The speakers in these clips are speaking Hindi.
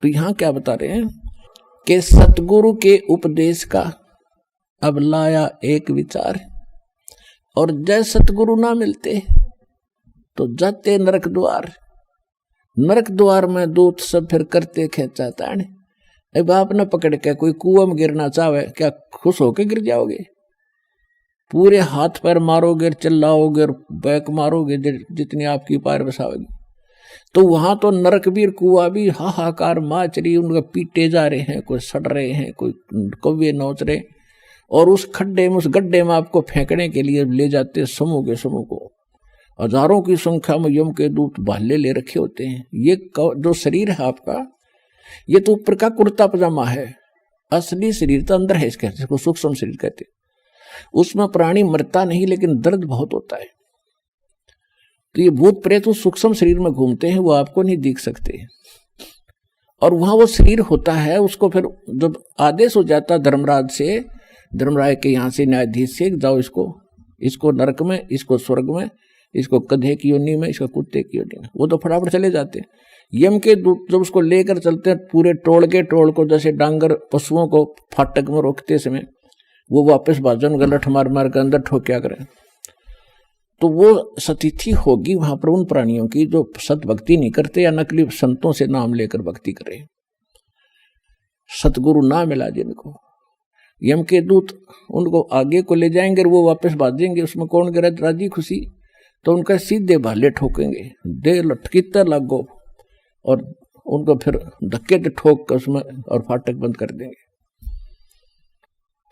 तो यहां क्या बता रहे हैं कि सतगुरु के उपदेश का अब लाया एक विचार, और जय सतगुरु ना मिलते तो जाते नरक द्वार, नरक द्वार में दूत सब फिर करते खेचा ताने। अब आपने पकड़ के कोई कुआं में गिरना चाहे, क्या खुश होके गिर जाओगे? पूरे हाथ पैर मारोगे, चिल्लाओगे और बैक मारोगे जितनी आपकी पैर बसाओगी। तो वहां तो नरक भी कुआं भी हाहाकार माच रही, उनका पीटे जा रहे हैं, कोई सड़ रहे हैं, कोई कौवे नोच रहे, और उस खड्डे में उस गड्ढे में आपको फेंकने के लिए ले जाते समूह के समूह को। हजारों की संख्या में यम के दूत भाले ले रखे होते हैं। ये जो शरीर है आपका, ये तो ऊपर का कुर्ता पजामा है, असली शरीर तो अंदर है, इसको सूक्ष्म शरीर कहते हैं। उसमें प्राणी मरता नहीं, लेकिन दर्द बहुत होता है। तो ये भूत प्रेत उस सूक्ष्म शरीर में घूमते हैं, वो आपको नहीं दिख सकते, और वहां वो शरीर होता है। उसको फिर जब आदेश हो जाता धर्मराज से, धर्मराज के यहाँ से न्यायाधीश से, जाओ इसको नरक में, इसको स्वर्ग में, इसको गधे की योनि में, इसको कुत्ते की योनि में, वो तो फटाफट चले जाते हैं। यम के दूत जब उसको लेकर चलते हैं पूरे टोल के टोल को, जैसे डांगर पशुओं को फाटक में रोकते समय वो वापस भाजन गलठ मार मार के अंदर ठोक्या करें, तो वो स्थिति होगी वहां पर उन प्राणियों की जो सत भक्ति नहीं करते या नकली संतों से नाम लेकर भक्ति करे। सतगुरु ना मिला जिनको, यम के दूत उनको आगे को ले जाएंगे, वो वापस भाजेंगे। उसमें कौन करे राजी खुशी? तो उनका सीधे भाले ठोकेंगे, दे लटकीता लागो, और उनको फिर धक्के से ठोक कर उसमें और फाटक बंद कर देंगे।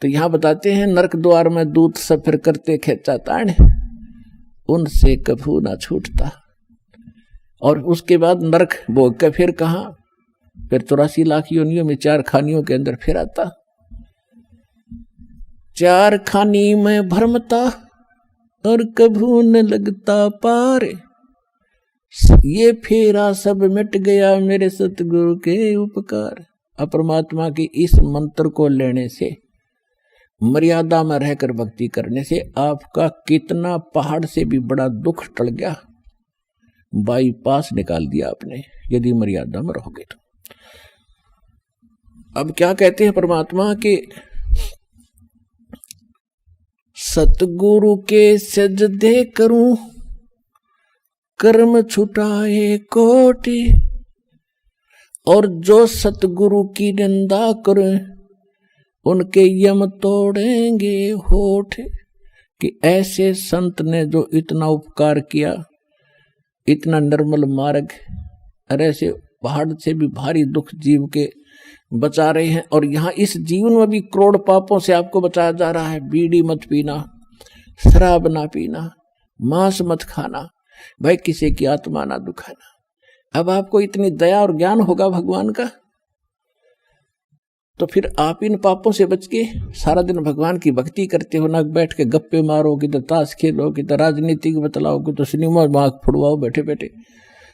तो यहां बताते हैं नरक द्वार में दूत सब फिर करते खेचा ताण, उनसे कभू ना छूटता। और उसके बाद नरक भोग के फिर कहां? फिर 84 लाख योनियों में 4 खानियों के अंदर फिर आता। 4 खानी में भरमता और कभू न लगता पार, ये फेरा सब मिट गया मेरे सतगुरु के उपकार। अपरमात्मा के इस मंत्र को लेने से, मर्यादा में रहकर भक्ति करने से आपका कितना पहाड़ से भी बड़ा दुख टल गया, बाईपास निकाल दिया आपने, यदि मर्यादा में रहोगे तो। अब क्या कहते हैं परमात्मा के, सतगुरु के सजदे करूं कर्म छुटाए कोटि, और जो सतगुरु की निंदा करे उनके यम तोड़ेंगे होठ। कि ऐसे संत ने जो इतना उपकार किया, इतना निर्मल मार्ग, और ऐसे पहाड़ से भी भारी दुख जीव के बचा रहे हैं, और यहाँ इस जीवन में भी करोड़ पापों से आपको बचाया जा रहा है। बीड़ी मत पीना, शराब ना पीना, मांस मत खाना, भाई किसी की आत्मा ना दुखाना। अब आपको इतनी दया और ज्ञान होगा भगवान का, तो फिर आप इन पापों से बच के सारा दिन भगवान की भक्ति करते हो, ना बैठ के गप्पे मारो, किधर ताश खेलो, किधर राजनीति बतलाओ, किधर सिनेमा मार्ग फुड़वाओ बैठे बैठे।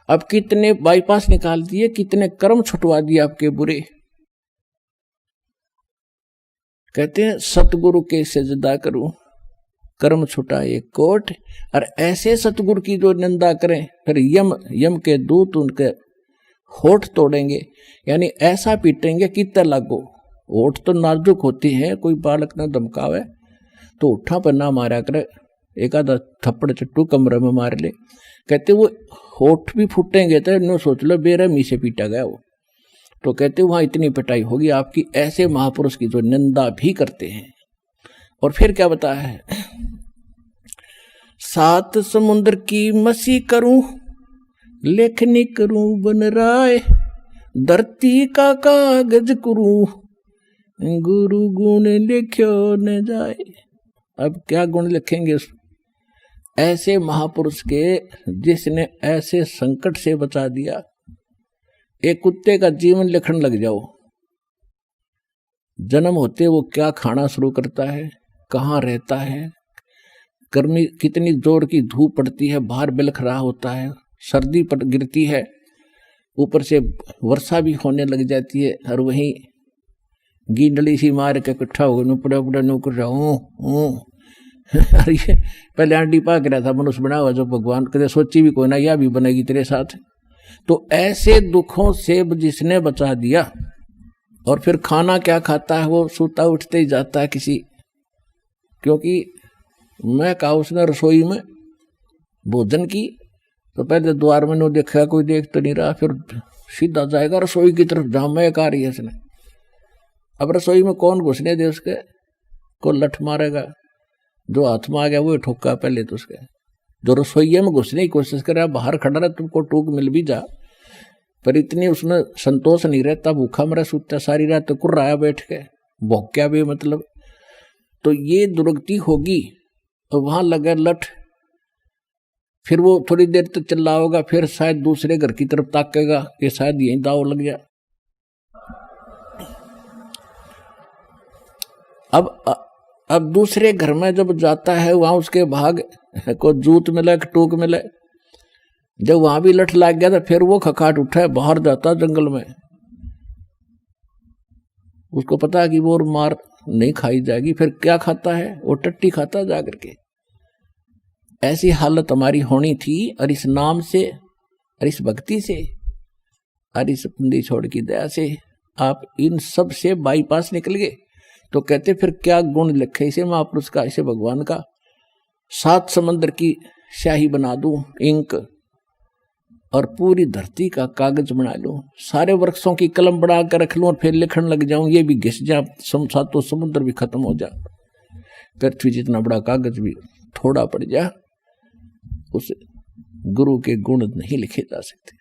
अब कितने बाईपास निकाल दिए, कितने कर्म छुटवा दिए आपके बुरे। कहते हैं सतगुरु के सजदा करूं कर्म छुटाए कोट, और ऐसे सतगुरु की जो निंदा करें फिर यम के दूत उनके होठ तोड़ेंगे, यानी ऐसा पीटेंगे कितना लागो। होठ तो नाजुक होती है, कोई बालक ना धमकावे तो उठा पर ना मारा करे, एक आधा थप्पड़ चट्टू कमरे में मार ले। कहते वो होठ भी फूटेंगे तो नो सोच लो बेरहमी से पीटा गया वो। तो कहते वहां इतनी पिटाई होगी आपकी, ऐसे महापुरुष की जो निंदा भी करते हैं। और फिर क्या बताया है, 7 समुद्र की मसी करूं लेखनी करूं बन राय, धरती का कागज करूं गुरु गुण लिख्यो न जाए। अब क्या गुण लिखेंगे उस ऐसे महापुरुष के जिसने ऐसे संकट से बचा दिया। एक कुत्ते का जीवन लिखने लग जाओ, जन्म होते वो क्या खाना शुरू करता है, कहाँ रहता है, गर्मी कितनी जोर की धूप पड़ती है, बाहर बिलख रहा होता है, सर्दी पड़ गिरती है, ऊपर से वर्षा भी होने लग जाती है, और वहीं गींडली सी मार के इकट्ठा हो गए नौकर अरे पहले आंटी पा रहा था, मनुष्य बना हुआ जो भगवान कदे सोची भी कोई ना, यह भी बनेगी तेरे साथ। तो ऐसे दुखों से जिसने बचा दिया, और फिर खाना क्या खाता है, वो सूता उठते ही जाता है किसी, क्योंकि मैं कहा उसने रसोई में भोजन की तो पहले द्वार में नहीं देखा, कोई देख तो नहीं रहा, फिर सीधा जाएगा रसोई की तरफ जहां मैं आ रही है इसने। अब रसोई में कौन घुसने दे, उसके को लठ मारेगा, जो हाथ में आ गया वो ठोका पहले तो उसके। जो रसोई में घुसने की कोशिश करे, बाहर खड़ा रहे तुमको टूक मिल भी जा, पर इतनी उसमें संतोष नहीं रहता, भूखा मरा सूता सारी रात तो कुर रहा बैठ के भौक्या भी मतलब। तो ये दुर्गति होगी और वहां लगे लठ, फिर वो थोड़ी देर तक चिल्ला होगा, फिर शायद दूसरे घर की तरफ ताकेगा कि शायद यही दाव लग गया। अब दूसरे घर में जब जाता है, वहां उसके भाग को जूत मिले टूक मिले, जब वहां भी लठ लग गया तो फिर वो खखाट उठा, बाहर जाता जंगल में। उसको पता है कि वो मार नहीं खाई जाएगी, फिर क्या खाता है, वो टट्टी खाता जाकर के। ऐसी हालत हमारी होनी थी, और इस नाम से और इस भक्ति से और इस बंदी छोड़ की दया से आप इन सब से बाईपास निकल गए। तो कहते फिर क्या गुण लिखे इसे महापुरुष का, इसे भगवान का। 7 समंदर की स्याही बना दूं इंक, और पूरी धरती का कागज बना लूं, सारे वृक्षों की कलम बना कर रख लूं, और फिर लिखने लग जाऊं, ये भी घिस जा, 7 समुद्र भी खत्म हो जा, पृथ्वी जितना बड़ा कागज भी थोड़ा पड़ जा, उस गुरु के गुण नहीं लिखे जा सकते।